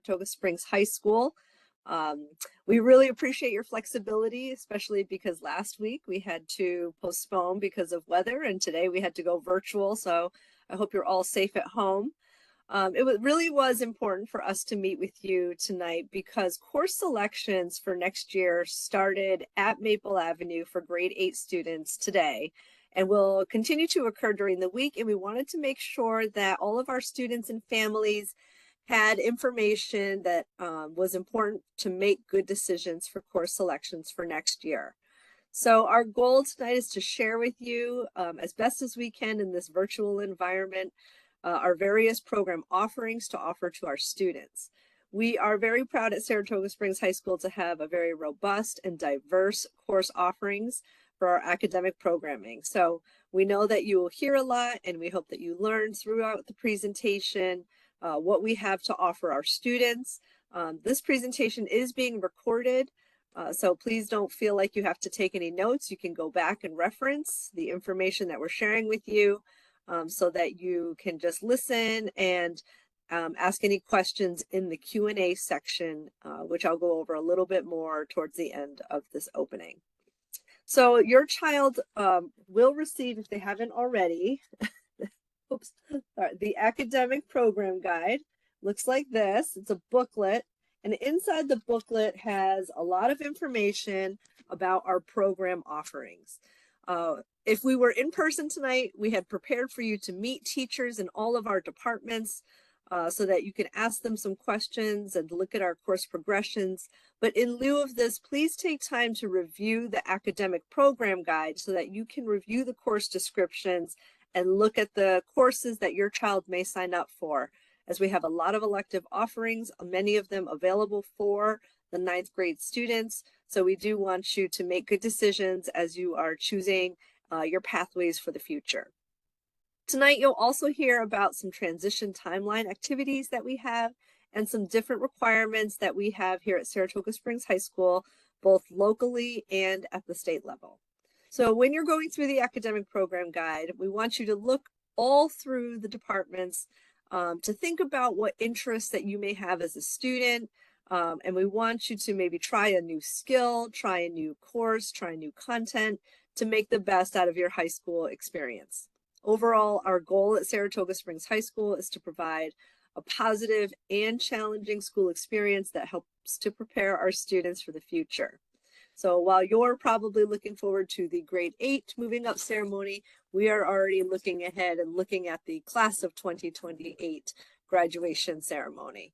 Saratoga Springs High School. Um, we really appreciate your flexibility, especially because last week we had to postpone because of weather, and today we had to go virtual. So I hope you're all safe at home. Really was important for us to meet with you tonight because course selections for next year started at Maple Avenue for grade 8 students today and will continue to occur during the week. And we wanted to make sure that all of our students and families had information that was important to make good decisions for course selections for next year. So our goal tonight is to share with you as best as we can in this virtual environment our various program offerings to offer to our students. We are very proud at Saratoga Springs High School to have a very robust and diverse course offerings for our academic programming. So we know that you will hear a lot, and we hope that you learn throughout the presentation what we have to offer our students. This presentation is being recorded, so please don't feel like you have to take any notes. You can go back and reference the information that we're sharing with you so that you can just listen and ask any questions in the Q&A section, which I'll go over a little bit more towards the end of this opening. So your child will receive, if they haven't already, oops, the academic program guide. Looks like this. It's a booklet, and inside the booklet has a lot of information about our program offerings. If we were in person tonight, we had prepared for you to meet teachers in all of our departments so that you can ask them some questions and look at our course progressions. But in lieu of this, please take time to review the academic program guide so that you can review the course descriptions and look at the courses that your child may sign up for, as we have a lot of elective offerings, many of them available for the 9th grade students. So we do want you to make good decisions as you are choosing your pathways for the future. Tonight, you'll also hear about some transition timeline activities that we have and some different requirements that we have here at Saratoga Springs High School, both locally and at the state level. So when you're going through the academic program guide, we want you to look all through the departments to think about what interests that you may have as a student. And we want you to maybe try a new skill, try a new course, try new content to make the best out of your high school experience. Overall, our goal at Saratoga Springs High School is to provide a positive and challenging school experience that helps to prepare our students for the future. So while you're probably looking forward to the grade 8 moving up ceremony, we are already looking ahead and looking at the class of 2028 graduation ceremony.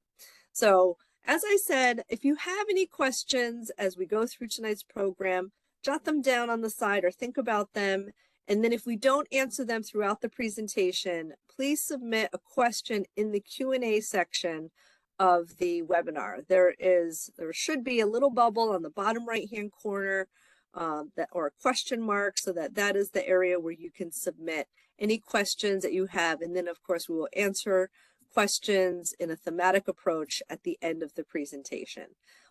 So as I said, if you have any questions as we go through tonight's program, jot them down on the side or think about them. And then if we don't answer them throughout the presentation, please submit a question in the Q&A section of the webinar. There should be a little bubble on the bottom right-hand corner or a question mark, so that is the area where you can submit any questions that you have. And then of course we will answer questions in a thematic approach at the end of the presentation.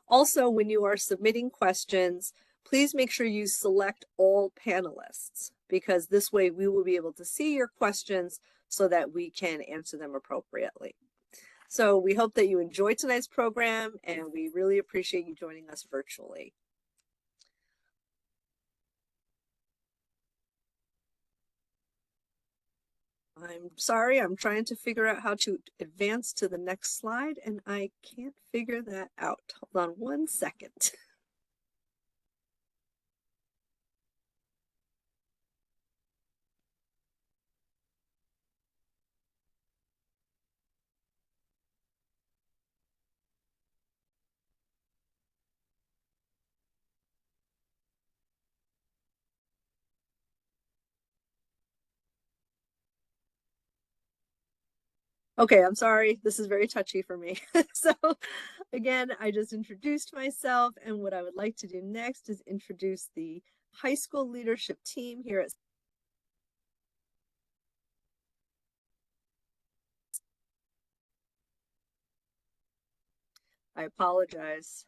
Also, when you are submitting questions, please make sure you select all panelists, because this way we will be able to see your questions so that we can answer them appropriately. So we hope that you enjoyed tonight's program, and we really appreciate you joining us virtually. I'm sorry, I'm trying to figure out how to advance to the next slide, and I can't figure that out. Hold on one second. Okay, I'm sorry. This is very touchy for me. So again, I just introduced myself, and what I would like to do next is introduce the high school leadership team here at I apologize.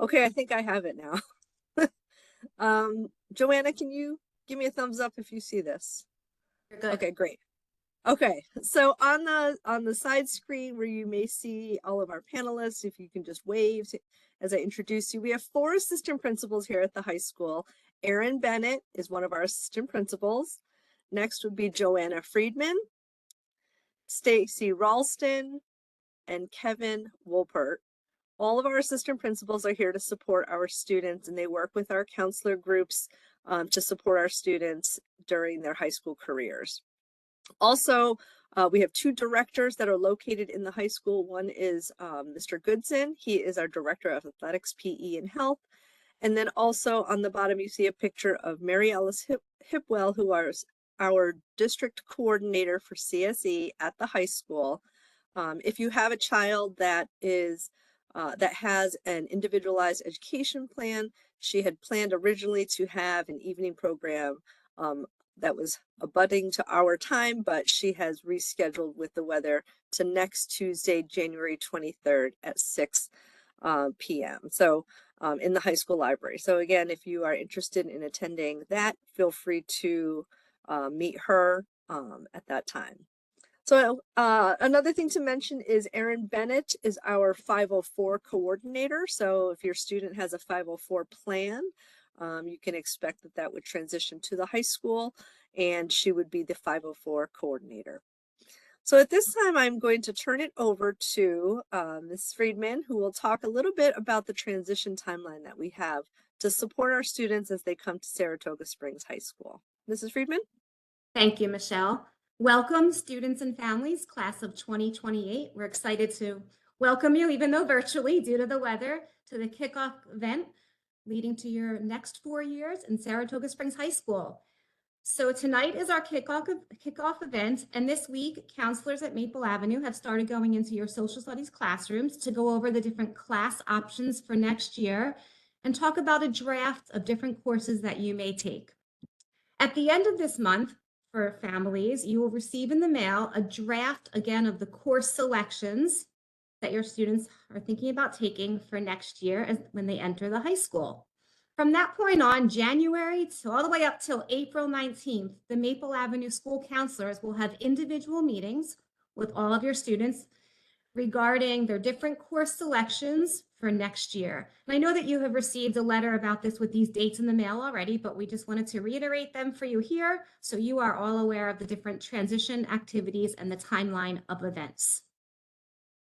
Okay, I think I have it now. Joanna, can you give me a thumbs up if you see this? You're good. Okay, great. Okay, so on the side screen where you may see all of our panelists, if you can just wave as I introduce you, we have 4 assistant principals here at the high school. Erin Bennett is one of our assistant principals. Next would be Joanna Friedman, Stacy Ralston, and Kevin Wolpert. All of our assistant principals are here to support our students, and they work with our counselor groups to support our students during their high school careers. Also, we have 2 directors that are located in the high school. One is Mr. Goodson. He is our director of athletics, PE, and health. And then also on the bottom, you see a picture of Mary Alice Hipwell, who is our district coordinator for CSE at the high school. If you have a child that has an individualized education plan, she had planned originally to have an evening program that was abutting to our time, but she has rescheduled with the weather to next Tuesday, January 23rd at 6 p.m. So in the high school library. So again, if you are interested in attending that, feel free to meet her at that time. So another thing to mention is Erin Bennett is our 504 coordinator. So if your student has a 504 plan, you can expect that that would transition to the high school, and she would be the 504 coordinator. So at this time, I'm going to turn it over to Ms. Friedman, who will talk a little bit about the transition timeline that we have to support our students as they come to Saratoga Springs High School. Mrs. Friedman? Thank you, Michelle. Welcome, students and families, class of 2028. We're excited to welcome you, even though virtually due to the weather, to the kickoff event leading to your next 4 years in Saratoga Springs High School. So tonight is our kickoff event, and this week, counselors at Maple Avenue have started going into your social studies classrooms to go over the different class options for next year and talk about a draft of different courses that you may take. At the end of this month, for families, you will receive in the mail a draft again of the course selections that your students are thinking about taking for next year when they enter the high school. From that point on, January to all the way up till April 19th, the Maple Avenue school counselors will have individual meetings with all of your students regarding their different course selections for next year. And I know that you have received a letter about this with these dates in the mail already, but we just wanted to reiterate them for you here so you are all aware of the different transition activities and the timeline of events.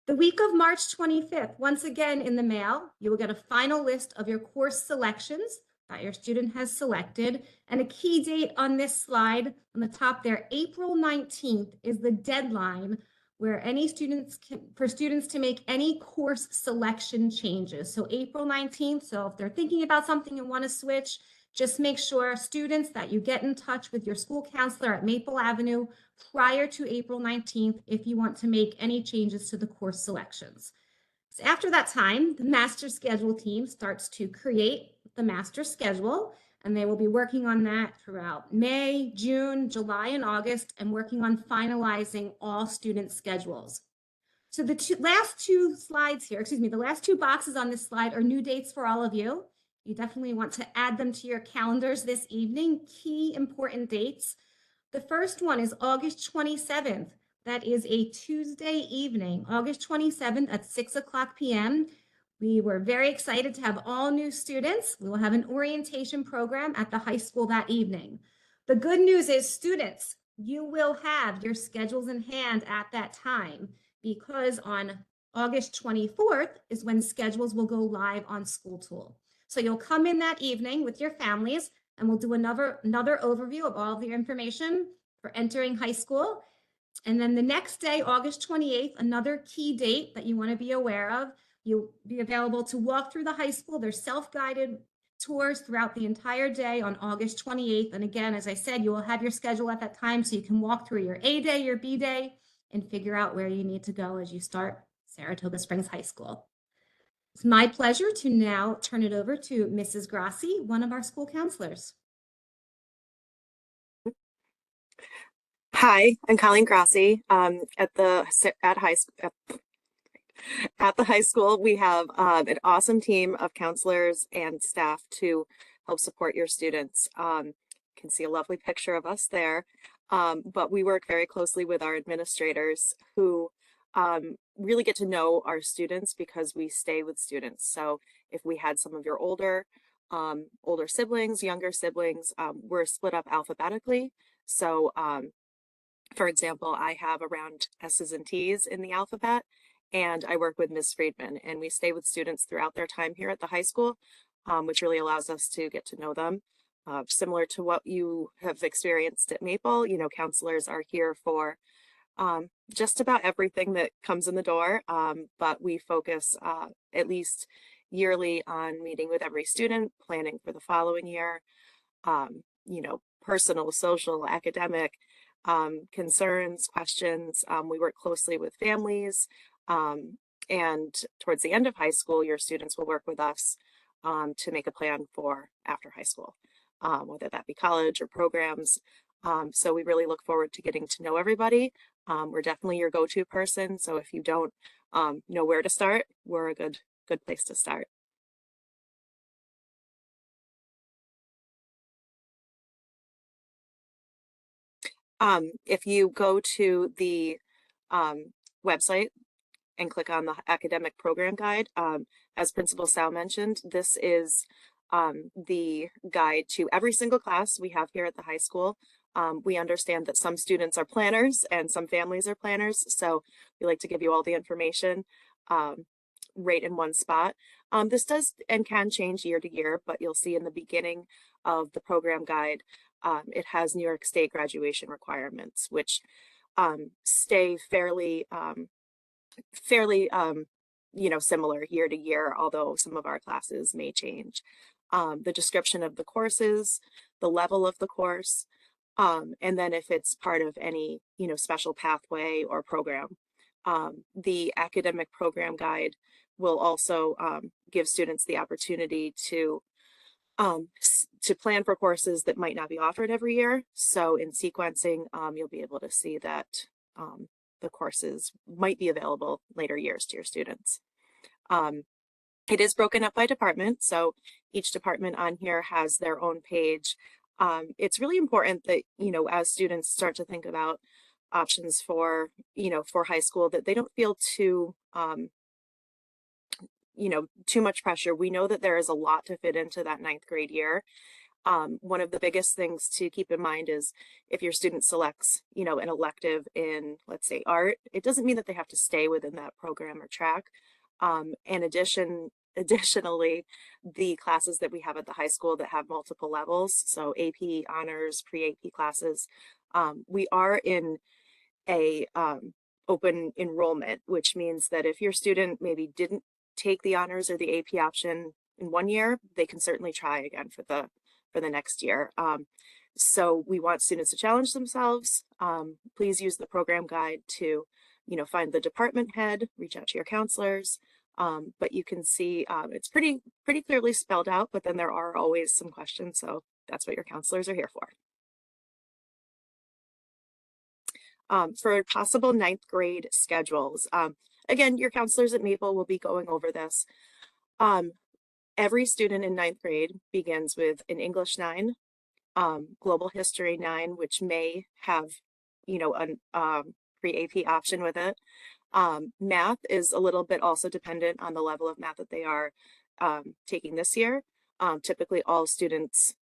The week of March 25th, once again in the mail, you will get a final list of your course selections that your student has selected. And a key date on this slide on the top there, April 19th, is the deadline where for students to make any course selection changes. So April 19th, so if they're thinking about something and want to switch, just make sure students that you get in touch with your school counselor at Maple Avenue prior to April 19th if you want to make any changes to the course selections. So after that time, the master schedule team starts to create the master schedule, and they will be working on that throughout May, June, July, and August, and working on finalizing all student schedules. So the last two slides here, the last 2 boxes on this slide are new dates for all of you. You definitely want to add them to your calendars this evening. Key important dates. The first one is August 27th. That is a Tuesday evening, August 27th at 6:00 p.m. We were very excited to have all new students. We will have an orientation program at the high school that evening. The good news is, students, you will have your schedules in hand at that time, because on August 24th is when schedules will go live on School Tool. So you'll come in that evening with your families, and we'll do another overview of all of your information for entering high school. And then the next day, August 28th, another key date that you want to be aware of, you'll be available to walk through the high school. There's self-guided tours throughout the entire day on August 28th. And again, as I said, you will have your schedule at that time so you can walk through your A day, your B day, and figure out where you need to go as you start Saratoga Springs High School. It's my pleasure to now turn it over to Mrs. Grassi, one of our school counselors. Hi, I'm Colleen Grassi at the the high school, we have an awesome team of counselors and staff to help support your students. You can see a lovely picture of us there. But we work very closely with our administrators who really get to know our students because we stay with students. So if we had some of your older siblings, younger siblings, we're split up alphabetically. So for example, I have around S's and T's in the alphabet, and I work with Ms. Friedman, and we stay with students throughout their time here at the high school, which really allows us to get to know them. Similar to what you have experienced at Maple, you know, counselors are here for just about everything that comes in the door, but we focus at least yearly on meeting with every student, planning for the following year, you know, personal, social, academic concerns, questions. We work closely with families, and towards the end of high school, your students will work with us to make a plan for after high school, whether that be college or programs. So we really look forward to getting to know everybody. We're definitely your go-to person. So if you don't know where to start, we're a good place to start. If you go to the website and click on the academic program guide, as Principal Sal mentioned, this is the guide to every single class we have here at the high school. We understand that some students are planners and some families are planners, so we like to give you all the information right in one spot. This does and can change year to year, but you'll see in the beginning of the program guide, it has New York State graduation requirements, which stay fairly, you know, similar year to year, although some of our classes may change. The description of the courses, the level of the course, and then if it's part of any, you know, special pathway or program. The academic program guide will also give students the opportunity to plan for courses that might not be offered every year. So in sequencing, you'll be able to see that the courses might be available later years to your students. It is broken up by department, so each department on here has their own page. It's really important that, you know, as students start to think about options for, you know, for high school, that they don't feel too, you know, too much pressure. We know that there is a lot to fit into that 9th grade year. One of the biggest things to keep in mind is if your student selects, you know, an elective in, let's say, art, it doesn't mean that they have to stay within that program or track. Additionally, the classes that we have at the high school that have multiple levels, so AP, honors, pre-AP classes, we are in a open enrollment, which means that if your student maybe didn't take the honors or the AP option in one year, they can certainly try again for the next year. So we want students to challenge themselves. Please use the program guide to, you know, find the department head, reach out to your counselors. But you can see it's pretty clearly spelled out, but then there are always some questions. So that's what your counselors are here for. For possible 9th grade schedules, again, your counselors at Maple will be going over this. Every student in 9th grade begins with an English 9, Global History 9, which may have, you know, a pre-AP option with it. Math is a little bit also dependent on the level of math that they are taking this year. Typically all students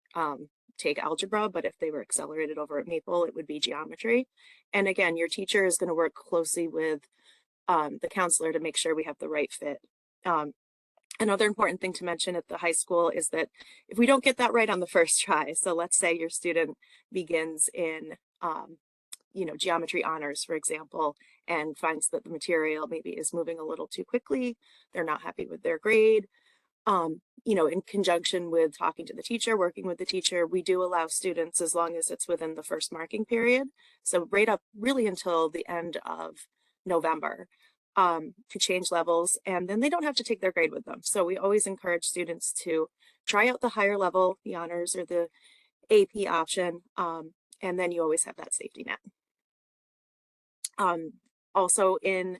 take algebra, but if they were accelerated over at Maple, it would be geometry. And again, your teacher is going to work closely with the counselor to make sure we have the right fit. Another important thing to mention at the high school is that if we don't get that right on the first try, so let's say your student begins in, you know, geometry honors, for example, and finds that the material maybe is moving a little too quickly, they're not happy with their grade, you know, in conjunction with talking to the teacher, working with the teacher, we do allow students, as long as it's within the first marking period, so right up really until the end of November, to change levels, and then they don't have to take their grade with them. So we always encourage students to try out the higher level, the honors or the AP option, and then you always have that safety net. Also in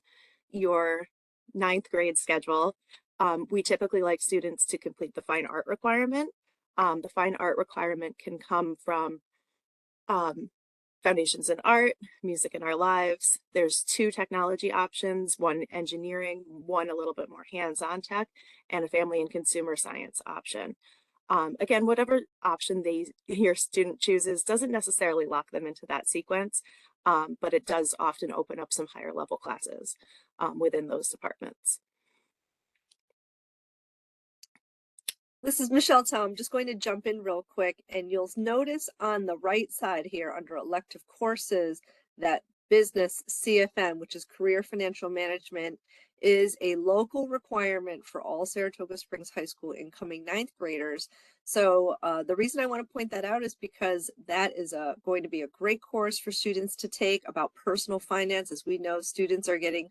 your ninth grade schedule, we typically like students to complete the fine art requirement. The fine art requirement can come from Foundations in Art, Music in Our Lives. There's 2 technology options, one engineering, one a little bit more hands-on tech, and a family and consumer science option. Again, whatever option your student chooses doesn't necessarily lock them into that sequence, but it does often open up some higher level classes within those departments. This is Michelle Tell. I'm just going to jump in real quick, and you'll notice on the right side here under elective courses that business CFM, which is career financial management, is a local requirement for all Saratoga Springs High School incoming 9th graders. So the reason I want to point that out is because that is going to be a great course for students to take about personal finance. As we know, students are getting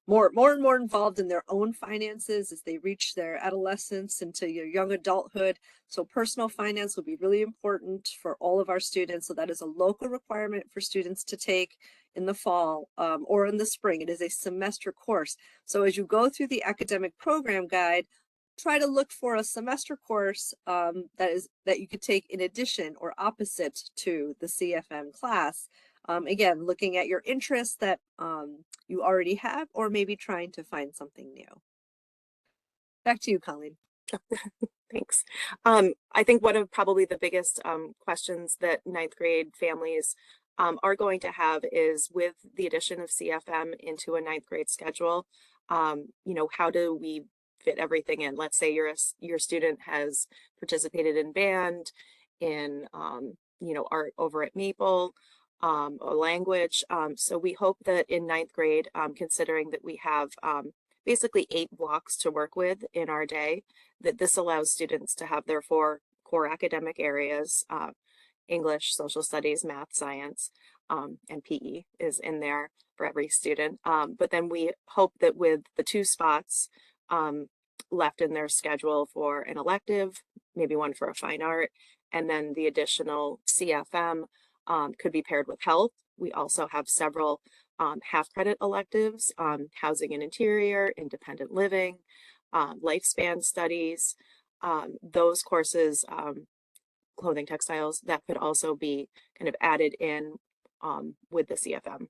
more and more involved in their own finances as they reach their adolescence into your young adulthood. So personal finance will be really important for all of our students. So that is a local requirement for students to take in the fall or in the spring. It is a semester course. So as you go through the academic program guide, try to look for a semester course that you could take in addition or opposite to the CFM class. Again, looking at your interests that you already have, or maybe trying to find something new. Back to you, Colleen. Thanks. I think one of probably the biggest questions that 9th grade families are going to have is with the addition of CFM into a 9th grade schedule, how do we fit everything in? Let's say your student has participated in band, in art over at Maple, or language. So we hope that in 9th grade, considering that we have basically 8 blocks to work with in our day, that this allows students to have their 4 core academic areas, English, social studies, math, science, and PE is in there for every student. But then we hope that with the 2 spots left in their schedule for an elective, maybe one for a fine art, and then the additional CFM could be paired with health. We also have several half credit electives, housing and interior, independent living, lifespan studies, those courses, clothing, textiles, that could also be kind of added in with the CFM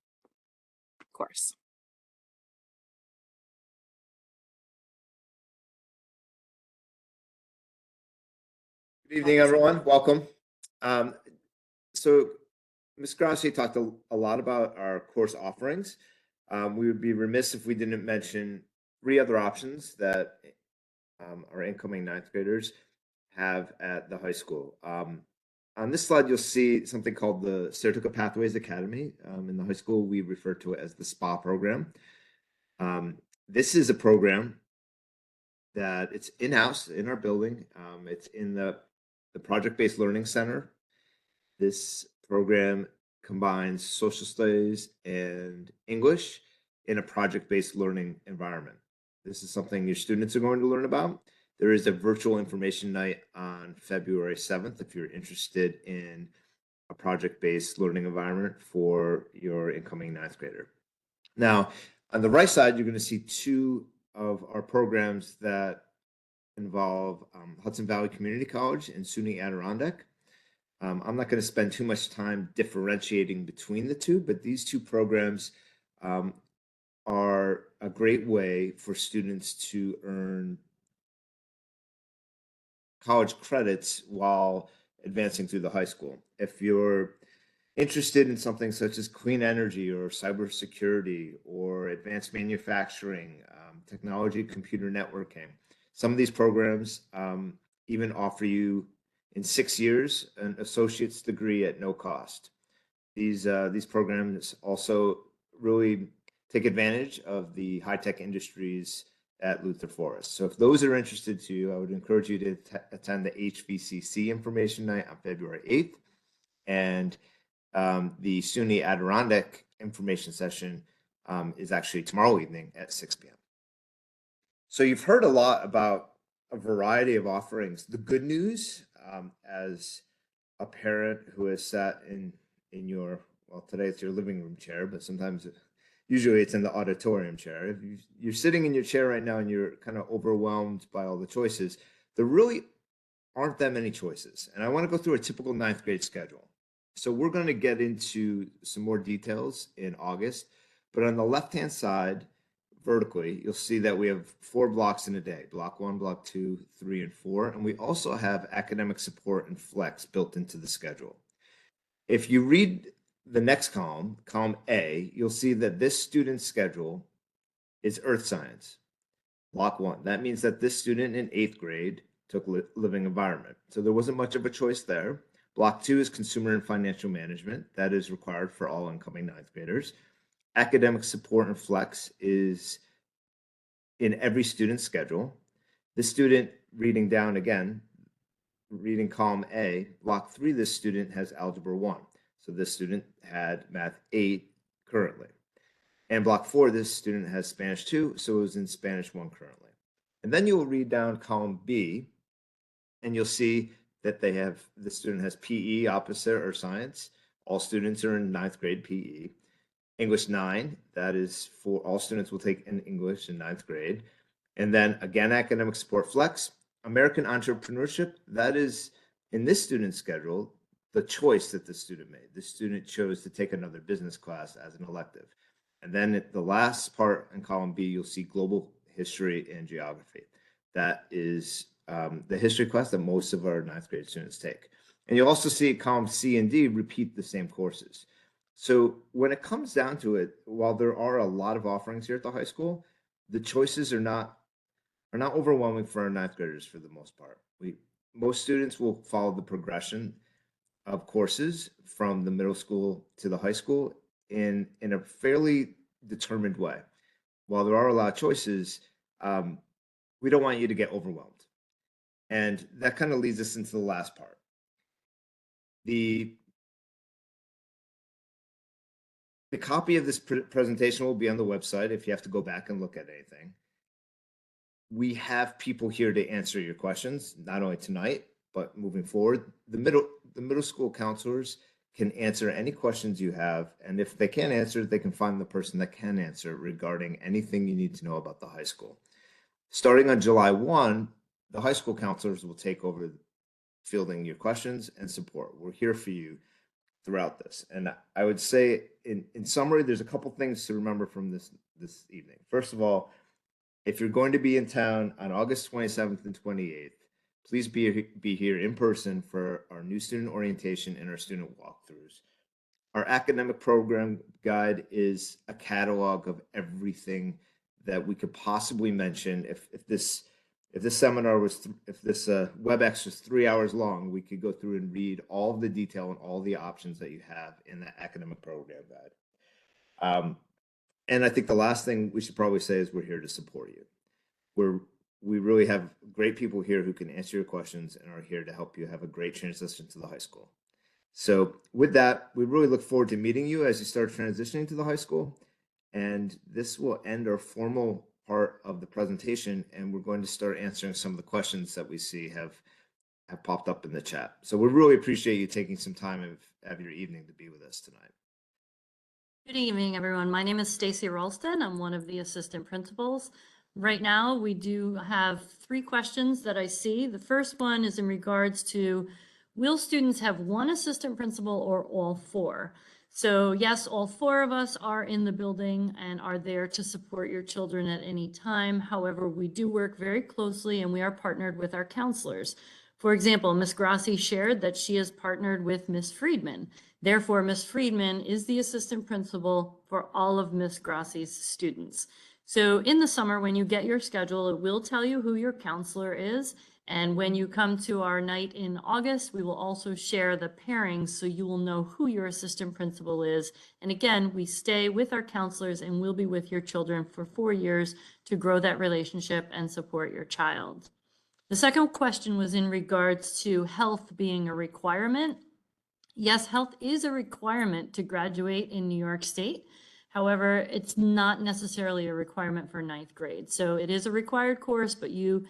course. Good evening, everyone. Welcome. So Ms. Grassi talked a lot about our course offerings. We would be remiss if we didn't mention 3 other options that our incoming 9th graders have at the high school. On this slide, you'll see something called the Saratoga Pathways Academy. In the high school, we refer to it as the SPA program. This is a program that it's in-house in our building. It's in the Project-Based Learning Center. This program combines social studies and English in a project-based learning environment. This is something your students are going to learn about. There is a virtual information night on February 7th if you're interested in a project-based learning environment for your incoming 9th grader. Now, on the right side, you're going to see 2 of our programs that involve Hudson Valley Community College and SUNY Adirondack. I'm not going to spend too much time differentiating between the 2, but these 2 programs are a great way for students to earn college credits while advancing through the high school. If you're interested in something such as clean energy or cybersecurity or advanced manufacturing, technology, computer networking, some of these programs even offer you in 6 years an associate's degree at no cost. These programs also really take advantage of the high-tech industries at Luther Forest. So if those are interested to you, I would encourage you to attend the HVCC information night on February 8th and the SUNY Adirondack information session is actually tomorrow evening at 6 p.m. So you've heard a lot about a variety of offerings. The good news, as a parent who has sat in your, well, today it's your living room chair, but sometimes usually it's in the auditorium chair. If you're sitting in your chair right now and you're kind of overwhelmed by all the choices, there really aren't that many choices. And I want to go through a typical ninth grade schedule. So we're going to get into some more details in August, but on the left-hand side, vertically, you'll see that we have 4 blocks in a day: block 1, block 2, 3, and 4. And we also have academic support and flex built into the schedule. If you read the next column, column A, you'll see that this student's schedule is earth science, block 1. That means that this student in 8th grade took living environment. So there wasn't much of a choice there. Block 2 is consumer and financial management. That is required for all incoming 9th graders. Academic support and flex is in every student's schedule. The student reading down again, reading column A, block 3, this student has algebra 1. So this student had math 8 currently. And block 4, this student has Spanish 2, so it was in Spanish 1 currently. And then you'll read down column B, and you'll see that the student has PE, opposite, or science. All students are in 9th grade PE. English 9, that is for all students will take in English in 9th grade. And then again, academic support flex. American entrepreneurship, that is in this student's schedule, the choice that the student made. The student chose to take another business class as an elective. And then at the last part in column B, you'll see global history and geography. That is the history class that most of our 9th grade students take. And you'll also see column C and D repeat the same courses. So when it comes down to it, while there are a lot of offerings here at the high school, the choices are not overwhelming for our 9th graders for the most part. Most students will follow the progression of courses from the middle school to the high school in a fairly determined way. While there are a lot of choices, we don't want you to get overwhelmed. And that kind of leads us into the last part. The copy of this presentation will be on the website if you have to go back and look at anything. We have people here to answer your questions, not only tonight, but moving forward. The middle school counselors can answer any questions you have, and if they can't answer, they can find the person that can answer regarding anything you need to know about the high school. Starting on July 1, the high school counselors will take over fielding your questions and support. We're here for you throughout this. And I would say in summary, there's a couple things to remember from this evening. First of all, if you're going to be in town on August 27th and 28th, please be here in person for our new student orientation and our student walkthroughs. Our academic program guide is a catalog of everything that we could possibly mention. If this seminar was, if this WebEx was 3 hours long, we could go through and read all of the detail and all the options that you have in that academic program guide. And I think the last thing we should probably say is we're here to support you. We really have great people here who can answer your questions and are here to help you have a great transition to the high school. So with that, we really look forward to meeting you as you start transitioning to the high school. And this will end our formal part of the presentation, and we're going to start answering some of the questions that we see have popped up in the chat. So we really appreciate you taking some time of your evening to be with us tonight. Good evening, everyone. My name is Stacy Ralston. I'm one of the assistant principals. Right now, we do have 3 questions that I see. The first one is in regards to, will students have one assistant principal or all 4? So yes, all 4 of us are in the building and are there to support your children at any time. However, we do work very closely and we are partnered with our counselors. For example, Ms. Grassi shared that she is partnered with Ms. Friedman. Therefore, Ms. Friedman is the assistant principal for all of Ms. Grassi's students. So in the summer, when you get your schedule, it will tell you who your counselor is. And when you come to our night in August, we will also share the pairings so you will know who your assistant principal is. And again, we stay with our counselors and we'll be with your children for 4 years to grow that relationship and support your child. The second question was in regards to health being a requirement. Yes, health is a requirement to graduate in New York State. However, it's not necessarily a requirement for 9th grade. So it is a required course, but you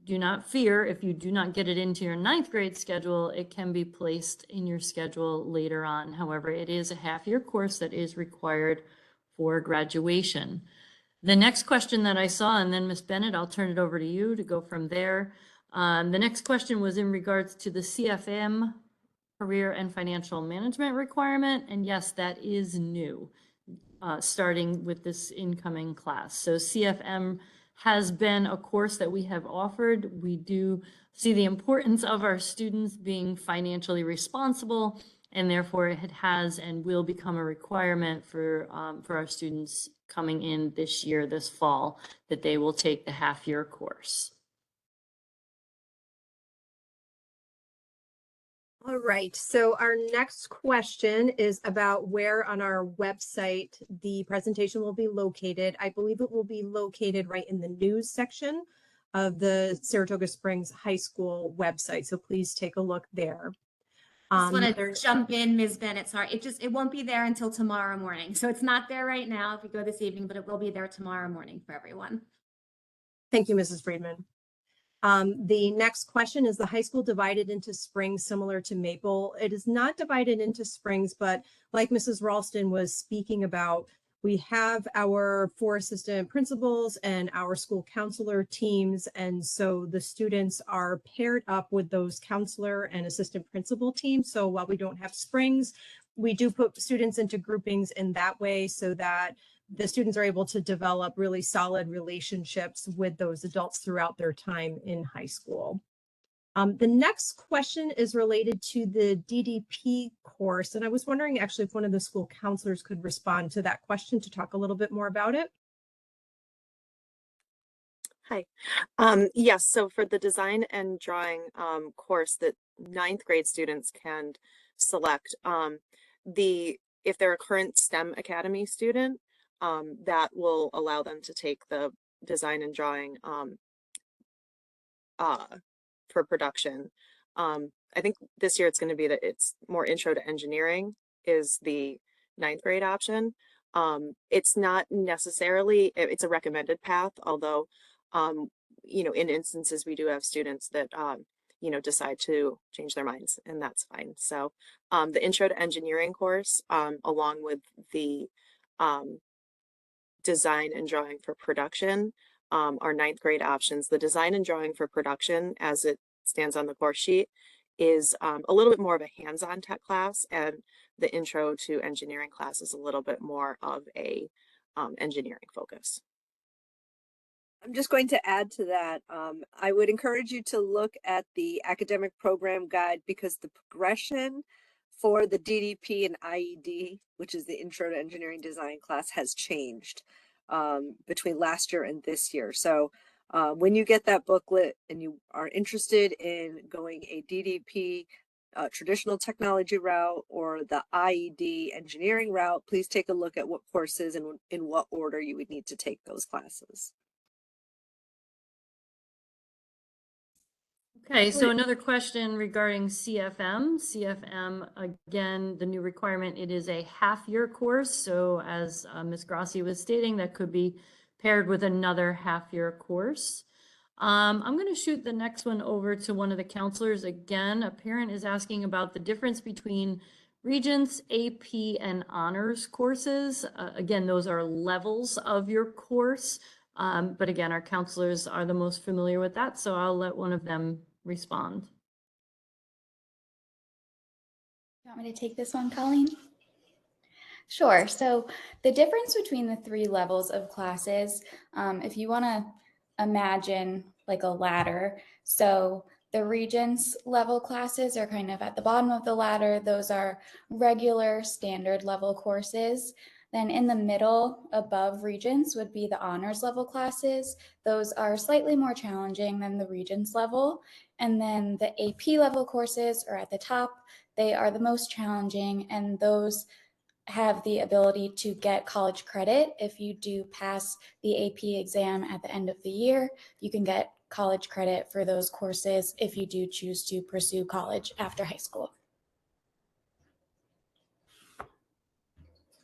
do not fear if you do not get it into your 9th grade schedule, it can be placed in your schedule later on. However, it is a half-year course that is required for graduation. The next question that I saw, and then Ms. Bennett, I'll turn it over to you to go from there. The next question was in regards to the CFM career and financial management requirement. And yes, that is new, starting with this incoming class. So CFM has been a course that we have offered. We do see the importance of our students being financially responsible, and therefore it has and will become a requirement for our students coming in this year, this fall, that they will take the half-year course. All right, so our next question is about where on our website the presentation will be located. I believe it will be located right in the news section of the Saratoga Springs High School website. So please take a look there. I just want to jump in, Ms. Bennett. Sorry, it won't be there until tomorrow morning. So it's not there right now if you go this evening, but it will be there tomorrow morning for everyone. Thank you, Mrs. Friedman. The next question, is the high school divided into Springs similar to Maple? It is not divided into Springs, but like Mrs. Ralston was speaking about, we have our 4 assistant principals and our school counselor teams. And so the students are paired up with those counselor and assistant principal teams. So while we don't have Springs, we do put students into groupings in that way so that the students are able to develop really solid relationships with those adults throughout their time in high school. The next question is related to the DDP course. And I was wondering actually if one of the school counselors could respond to that question to talk a little bit more about it. Hi. Yes, so for the design and drawing course that 9th grade students can select, if they're a current STEM Academy student, that will allow them to take the design and drawing for production. I think this year it's going to be that it's more intro to engineering is the 9th grade option. It's not necessarily, it's a recommended path, although, you know, in instances we do have students that, you know, decide to change their minds, and that's fine. So the intro to engineering course, along with the design and drawing for production, are 9th grade options. The design and drawing for production, as it stands on the course sheet, is a little bit more of a hands-on tech class, and the intro to engineering class is a little bit more of a engineering focus. I'm just going to add to that. I would encourage you to look at the academic program guide, because the progression for the DDP and IED, which is the Intro to Engineering Design class, has changed between last year and this year. So when you get that booklet and you are interested in going a DDP traditional technology route or the IED engineering route, please take a look at what courses and in what order you would need to take those classes. Okay, so another question regarding CFM. CFM, again, the new requirement, it is a half-year course. So as Ms. Grassi was stating, that could be paired with another half-year course. I'm going to shoot the next one over to one of the counselors. Again, a parent is asking about the difference between Regents, AP, and Honors courses. Again, those are levels of your course. But again, our counselors are the most familiar with that, so I'll let one of them respond. You want me to take this one, Colleen? Sure. So the difference between the 3 levels of classes, if you want to imagine like a ladder, so the Regents level classes are kind of at the bottom of the ladder. Those are regular standard level courses. Then in the middle above Regents would be the honors level classes. Those are slightly more challenging than the Regents level. And then the AP level courses are at the top. They are the most challenging, and those have the ability to get college credit. If you do pass the AP exam at the end of the year, you can get college credit for those courses if you do choose to pursue college after high school.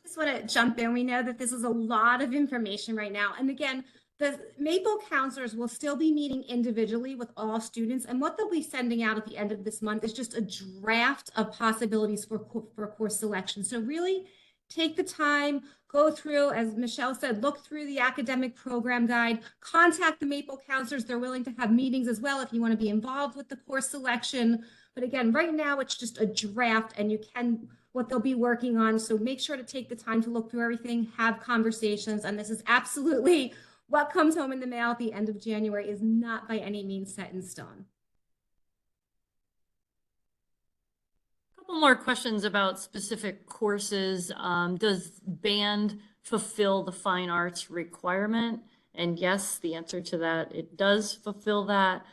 Just want to jump in. We know that this is a lot of information right now. And again, the Maple counselors will still be meeting individually with all students. And what they'll be sending out at the end of this month is just a draft of possibilities for course selection. So really take the time, go through, as Michelle said, look through the academic program guide, contact the Maple counselors. They're willing to have meetings as well if you want to be involved with the course selection. But again, right now it's just a draft and you can, what they'll be working on. So make sure to take the time to look through everything, have conversations. And this is absolutely what comes home in the mail at the end of January is not by any means set in stone. Couple more questions about specific courses. Does band fulfill the fine arts requirement? And yes, the answer to that, it does fulfill that.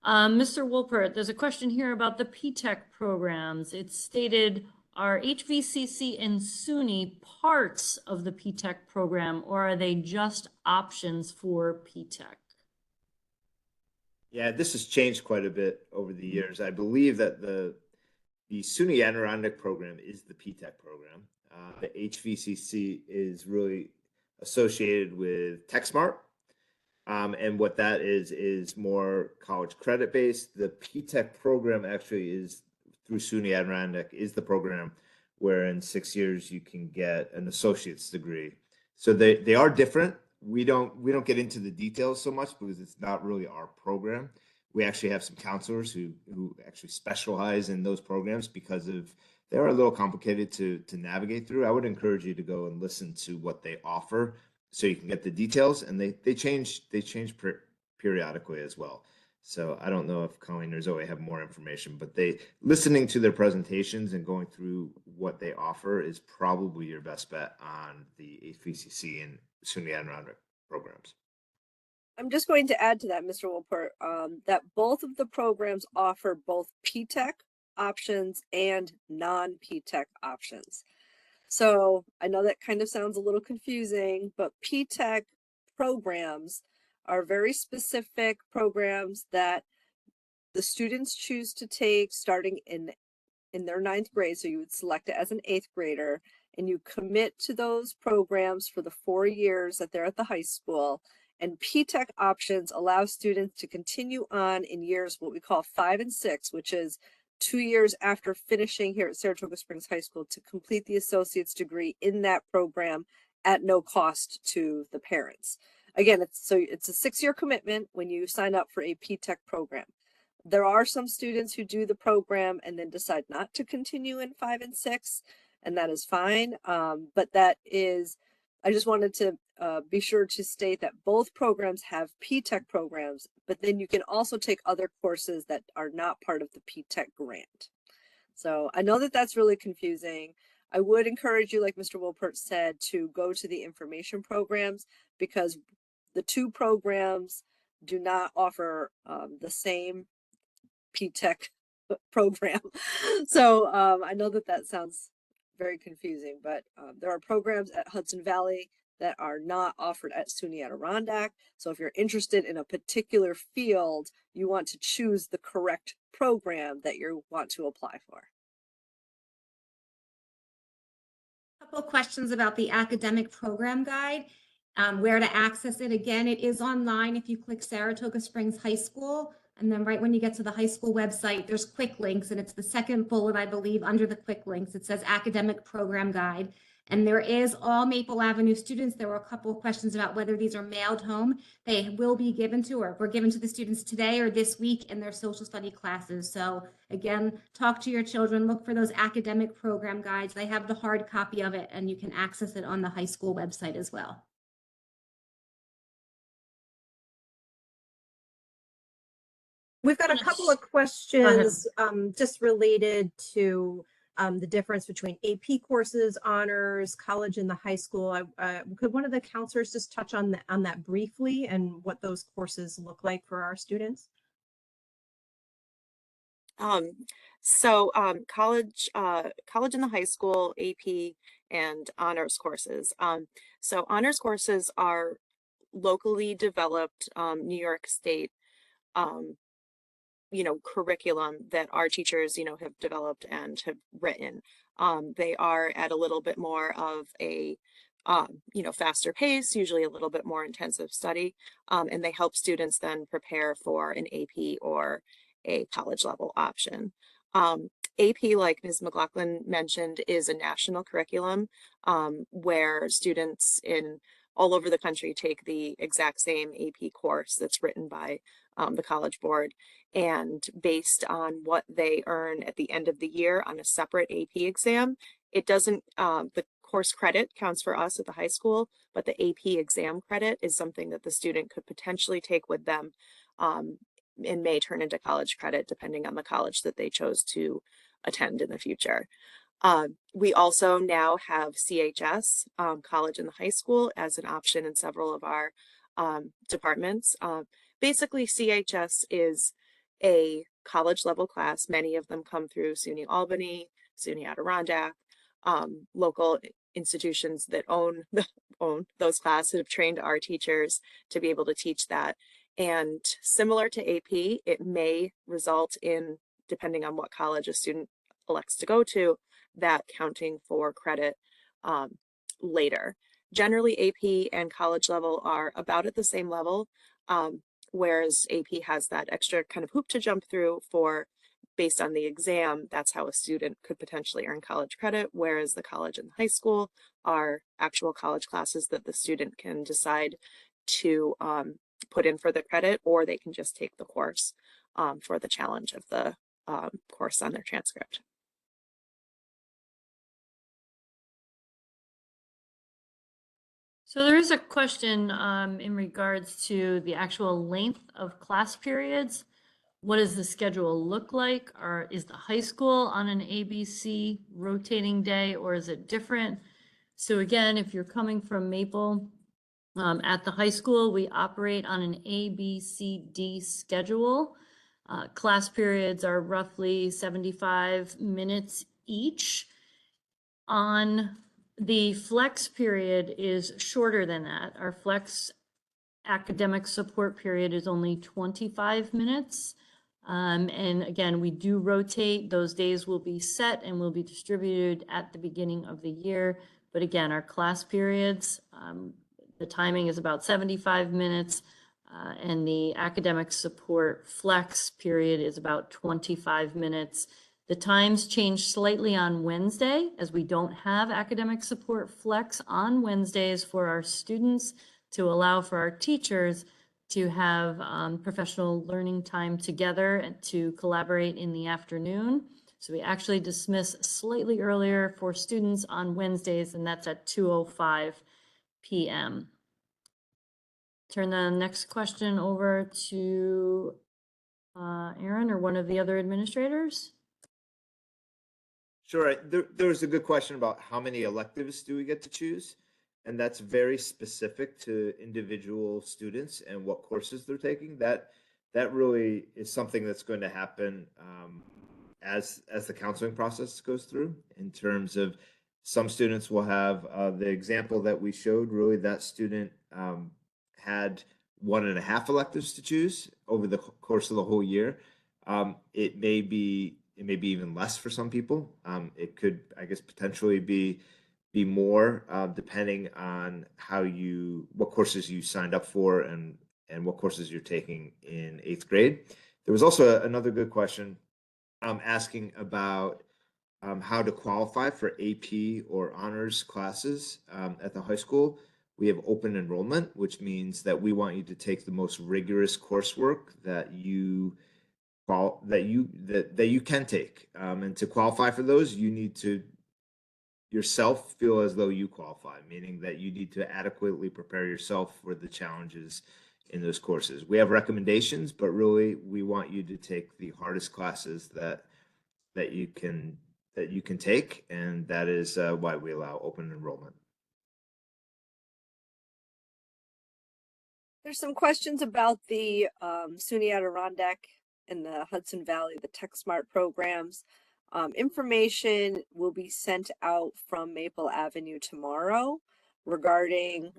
Mr. Wolpert, there's a question here about the P-TECH programs. It's stated, are HVCC and SUNY parts of the P-TECH program, or are they just options for P-TECH? Yeah, this has changed quite a bit over the years. I believe that the SUNY Adirondack program is the P-TECH program. The HVCC is really associated with TechSmart. And what that is more college credit based. The P-TECH program actually is through SUNY Adirondack is the program where in 6 years you can get an associate's degree. So they are different. We don't get into the details so much because it's not really our program. We actually have some counselors who actually specialize in those programs because they're a little complicated to navigate through. I would encourage you to go and listen to what they offer so you can get the details, and they change periodically as well. So I don't know if Colleen or Zoe have more information, but listening to their presentations and going through what they offer is probably your best bet on the HVCC and SUNY Adirondack programs. I'm just going to add to that, Mr. Wolpert, that both of the programs offer both P-TECH options and non-P-TECH options. So I know that kind of sounds a little confusing, but P-TECH programs are very specific programs that the students choose to take starting in their 9th grade. So you would select it as an 8th grader and you commit to those programs for the 4 years that they're at the high school. And P-TECH options allow students to continue on in years, what we call 5 and 6, which is 2 years after finishing here at Saratoga Springs High School to complete the associate's degree in that program at no cost to the parents. Again, it's a 6-year commitment when you sign up for a P-TECH program. There are some students who do the program and then decide not to continue in 5 and 6, and that is fine. But that is, I just wanted to be sure to state that both programs have P-TECH programs, but then you can also take other courses that are not part of the P-TECH grant. So I know that that's really confusing. I would encourage you, like Mr. Wolpert said, to go to the information programs because the two programs do not offer the same P-TECH program. So I know that that sounds very confusing, but there are programs at Hudson Valley that are not offered at SUNY Adirondack. So if you're interested in a particular field, you want to choose the correct program that you want to apply for. A couple of questions about the academic program guide, where to access it. Again, it is online if you click Saratoga Springs High School. And then right when you get to the high school website, there's quick links, and it's the second bullet, I believe, under the quick links. It says academic program guide. And there is all Maple Avenue students. There were a couple of questions about whether these are mailed home. They will be given to, or were given to the students today or this week in their social study classes. So again, talk to your children, look for those academic program guides. They have the hard copy of it, and you can access it on the high school website as well. We've got a couple of questions just related to the difference between AP courses, honors, college, and the high school. Could one of the counselors just touch on that briefly and what those courses look like for our students? College and the high school, AP and honors courses. So honors courses are locally developed New York State curriculum that our teachers, have developed and have written. They are at a little bit more of a, faster pace, usually a little bit more intensive study, and they help students then prepare for an AP or a college level option. AP, like Ms. McLaughlin mentioned, is a national curriculum where students in all over the country take the exact same AP course that's written by the College Board. And based on what they earn at the end of the year on a separate AP exam, it doesn't, the course credit counts for us at the high school, but the AP exam credit is something that the student could potentially take with them and may turn into college credit depending on the college that they chose to attend in the future. We also now have CHS, college and the high school, as an option in several of our departments. Basically, CHS is a college level class. Many of them come through SUNY Albany, SUNY Adirondack, local institutions that own those classes have trained our teachers to be able to teach that. And similar to AP, it may result in, depending on what college a student elects to go to, that counting for credit later. Generally, AP and college level are about at the same level, whereas AP has that extra kind of hoop to jump through for, based on the exam. That's how a student could potentially earn college credit, whereas the college and high school are actual college classes that the student can decide to put in for the credit, or they can just take the course for the challenge of the course on their transcript. So there is a question in regards to the actual length of class periods. What does the schedule look like? Or is the high school on an ABC rotating day, or is it different? So again, if you're coming from Maple, at the high school, we operate on an ABCD schedule. Class periods are roughly 75 minutes each. On the flex period is shorter than that. Our flex academic support period is only 25 minutes. And again, we do rotate. Those days will be set and will be distributed at the beginning of the year. But again, our class periods, the timing is about 75 minutes, and the academic support flex period is about 25 minutes. The times change slightly on Wednesday, as we don't have academic support flex on Wednesdays for our students, to allow for our teachers to have professional learning time together and to collaborate in the afternoon. So we actually dismiss slightly earlier for students on Wednesdays, and that's at 2:05 p.m. Turn the next question over to Aaron or one of the other administrators. Sure. There was a good question about how many electives do we get to choose? And that's very specific to individual students and what courses they're taking. That really is something that's going to happen as the counseling process goes through. In terms of, some students will have the example that we showed. Really, that student had 1.5 electives to choose over the course of the whole year. It may be even less for some people. It could, I guess, potentially be more depending on what courses you signed up for and what courses you're taking in 8th grade. There was also another good question asking about how to qualify for AP or honors classes at the high school. We have open enrollment, which means that we want you to take the most rigorous coursework that you can take. And to qualify for those, you need to yourself feel as though you qualify, meaning that you need to adequately prepare yourself for the challenges in those courses. We have recommendations, but really we want you to take the hardest classes that you can take, and that is why we allow open enrollment. There's some questions about the SUNY Adirondack and the Hudson Valley, the TechSmart programs. Information will be sent out from Maple Avenue tomorrow regarding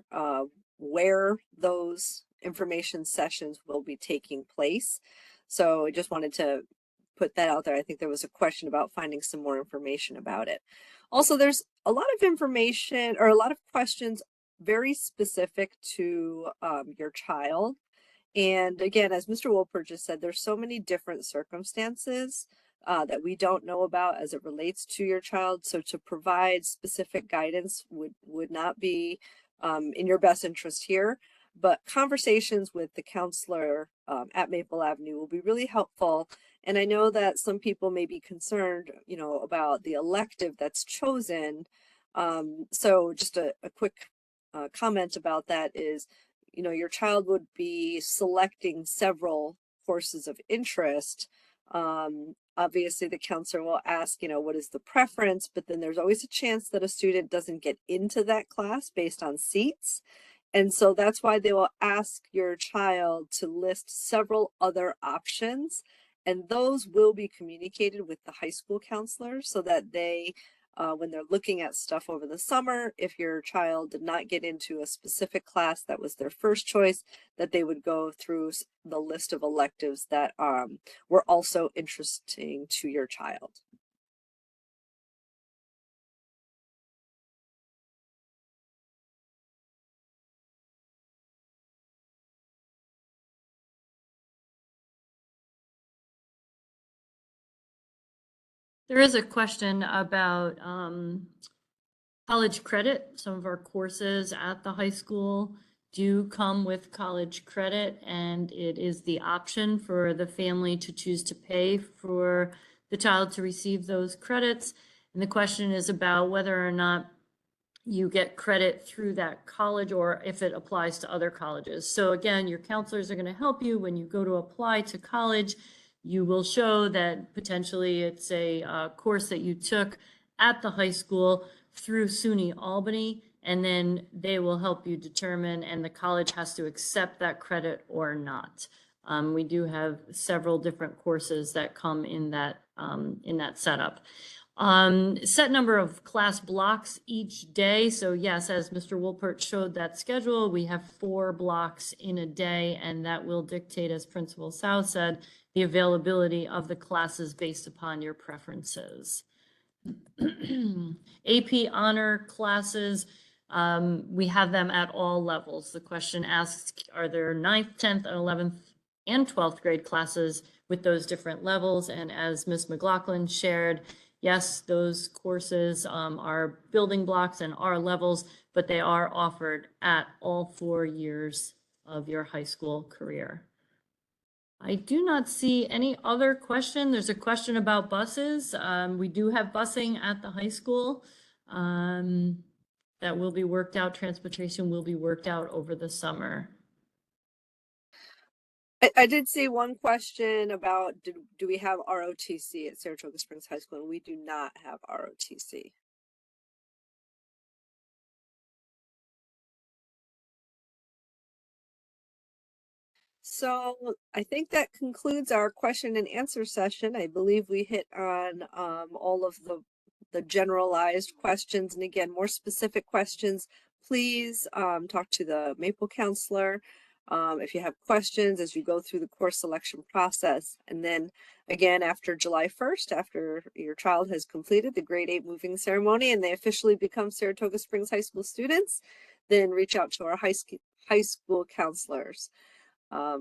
where those information sessions will be taking place. So I just wanted to put that out there. I think there was a question about finding some more information about it. Also, there's a lot of information or a lot of questions very specific to your child. And again, as Mr. Wolpert just said, there's so many different circumstances that we don't know about as it relates to your child. So to provide specific guidance would not be in your best interest here. But conversations with the counselor at Maple Avenue will be really helpful. And I know that some people may be concerned, you know, about the elective that's chosen. So just a quick comment about that is, you know, your child would be selecting several courses of interest. Obviously the counselor will ask, you know, what is the preference, but then there's always a chance that a student doesn't get into that class based on seats. And so that's why they will ask your child to list several other options, and those will be communicated with the high school counselor so that they, when they're looking at stuff over the summer, if your child did not get into a specific class that was their first choice, that they would go through the list of electives that were also interesting to your child. There is a question about college credit. Some of our courses at the high school do come with college credit, and it is the option for the family to choose to pay for the child to receive those credits. And the question is about whether or not you get credit through that college or if it applies to other colleges. So again, your counselors are going to help you when you go to apply to college. You will show that potentially it's a course that you took at the high school through SUNY Albany, and then they will help you determine, and the college has to accept that credit or not. We do have several different courses that come in that setup. Set number of class blocks each day. So yes, as Mr. Wolpert showed that schedule, we have 4 blocks in a day, and that will dictate, as Principal South said, the availability of the classes based upon your preferences. AP honor classes, we have them at all levels. The question asks, are there 9th, 10th, 11th, and 12th grade classes with those different levels? And as Ms. McLaughlin shared, yes, those courses are building blocks and are levels, but they are offered at all 4 years of your high school career. I do not see any other question. There's a question about buses. We do have busing at the high school that will be worked out. Transportation will be worked out over the summer. I did see one question about do we have ROTC at Saratoga Springs High School, and we do not have ROTC. So I think that concludes our question and answer session. I believe we hit on all of the generalized questions. And again, more specific questions, please talk to the Maple counselor if you have questions as you go through the course selection process. And then again, after July 1st, after your child has completed the grade 8 moving ceremony and they officially become Saratoga Springs High School students, then reach out to our high school counselors.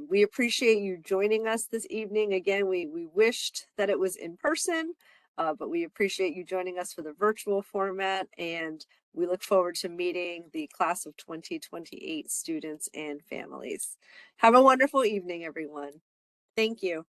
We appreciate you joining us this evening. Again, we wished that it was in person, but we appreciate you joining us for the virtual format, and we look forward to meeting the class of 2028 students and families. Have a wonderful evening, everyone. Thank you.